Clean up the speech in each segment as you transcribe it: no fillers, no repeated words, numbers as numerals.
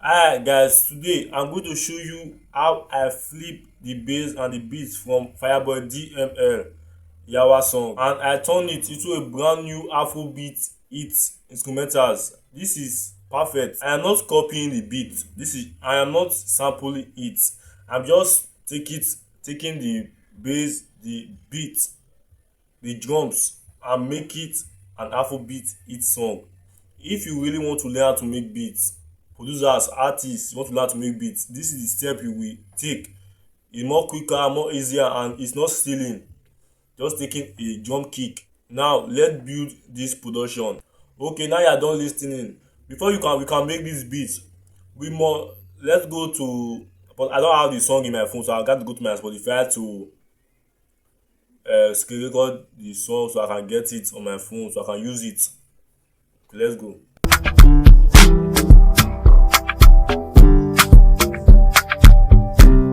Alright guys, today I'm going to show you how I flip the bass and the beats from Fireboy DML YAWA song, and I turn it into a brand new Afrobeat hit instrumentals. This is perfect. I am not copying the beat. I am not sampling it. I'm just taking the bass, the beat, the drums, and make it an Afrobeat hit song. If you really want to learn how to make beats, producers, artists, you want to learn how to make beats, this is the step you will take. It's more quicker, more easier, and it's not stealing. Just taking a drum kick. Now let's build this production. Okay, now you are done listening. Before we can make this beat. Let's go to, but I don't have the song in my phone, so I got to go to my Spotify to screen record the song so I can get it on my phone so I can use it. Okay, let's go.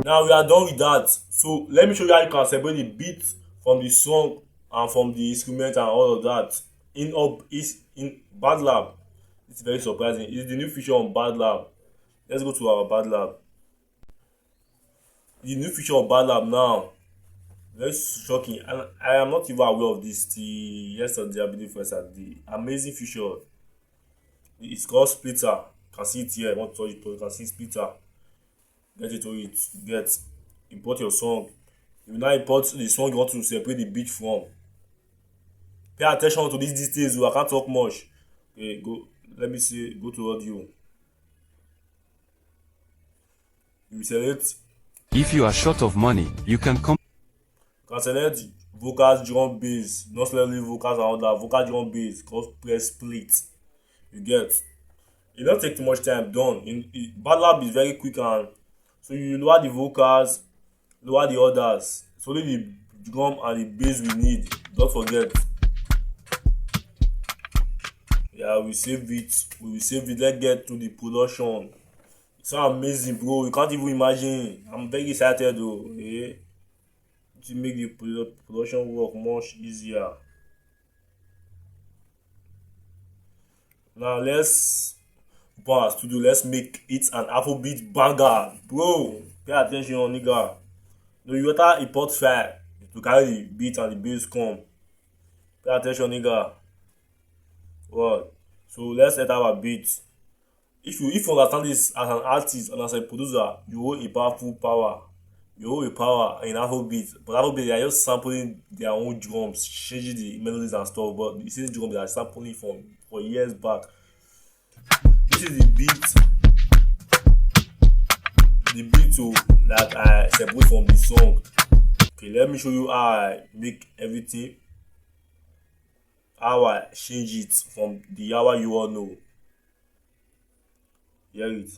Now we are done with that. So let me show you how you can separate the beat from the song and from the instrument and all of that. In bandlab. It's very surprising. It's the new feature on bandlab. Let's go to our bandlab. The new feature on bandlab now. Very shocking, and I am not even aware of this till yesterday. I believe first at the amazing feature. It's called splitter. You can see it here. I want to touch it. You can see splitter. Get it to it. Import your song. You now import the song you want to separate the beat from. Pay attention to these details. I can't talk much. Okay, go. Let me see. Go to audio. You select. If you are short of money, you can select vocals, drum, bass. Not necessarily vocals and all that. Vocal, drum, bass. Called press split. You get. It don't take too much time. Done. Bandlab is very quick, and so you lower the vocals, lower the others. It's only the drum and the bass we need. Don't forget. Yeah, we save it. Let's get to the production. It's so amazing, bro. You can't even imagine. I'm very excited though. Yeah. To make the production work much easier. Now let's open our studio. Let's make it an Afrobeat banger, bro. Pay attention, nigga. No, you better import file to carry the beat and the bass come. Pay attention, nigga. What? So let's enter our beat. If you understand this as an artist and as a producer, you hold a powerful power. You hold a power in Afrobeat, but Afrobeat they are just sampling their own drums, changing the melodies and stuff. But the same drums they are sampling for years back. This is the beat that I separate from the song. Okay, let me show you how I make everything. How I change it from the YAWA you all know. Hear it.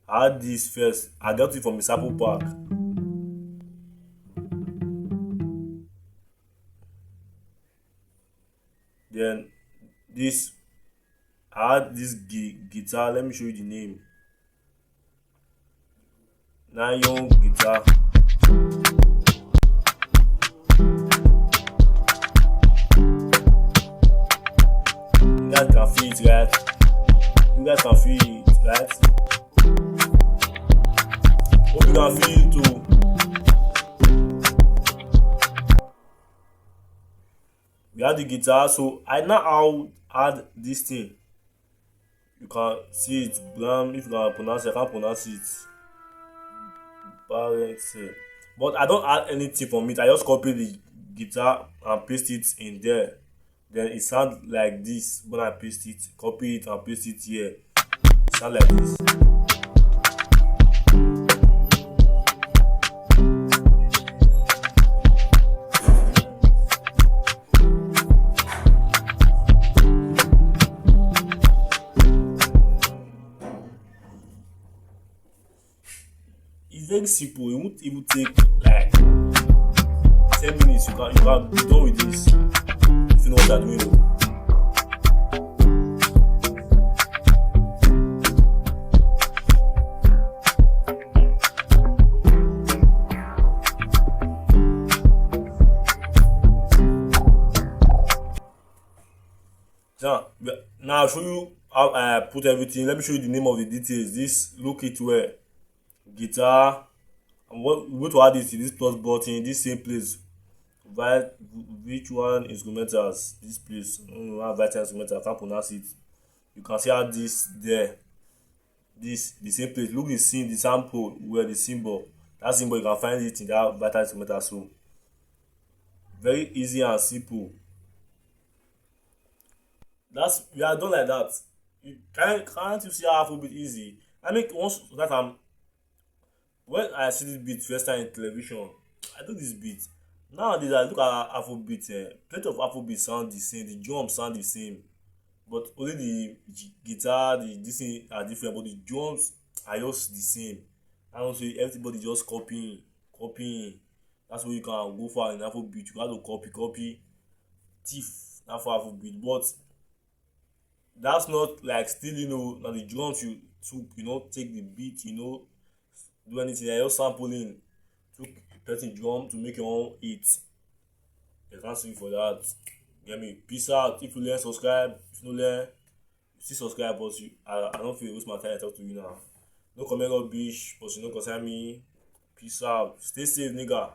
I had this first. I got it from the sample pack. Then I had this guitar. Let me show you the name. Nylon guitar. You guys can feel it, right? Hope you can feel it too. We have the guitar, so I now add this thing. You can see it, Blam. If you can pronounce it, I can't pronounce it. But I don't add anything from it. I just copy the guitar and paste it in there. Then it sounds like this when I paste it. Copy it and paste it here. It sounds like this. It's very simple. It won't even take like 10 minutes. You can be done with this. If you know what I'm doing. Now I'll show you how I put everything. Let me show you the name of the details. This look it well. Guitar. And what we go to add this to this plus button, this same place. Right, which one instrumentals? This place. Vital instrumental. I can't pronounce it. You can see how this there. This the same place. Look the scene, the sample where the symbol. That symbol you can find it in that vital instrumental. So very easy and simple. That's we are done like that. You can't you see how Afrobeat easy? I mean once that I'm when I see this beat first time in television, I do this beat. Nowadays I look at Afrobeat, plenty of Afrobeat sound the same, the drums sound the same, but only the guitar, the this thing are different, but the drums are just the same. I don't say everybody just copying. That's what you can go for in Afrobeat. You got to copy, thief, not for Afrobeat, but that's not like still now the drums you took take the beat do anything you're just sampling took person drum to make your own hit. You can't sing for that. Get me? Peace out. If you learn, subscribe. If you no learn, you still subscribe, but I don't feel waste my time to talk to you now. No comment on bitch, but you no concern me. Peace out. Stay safe, nigga.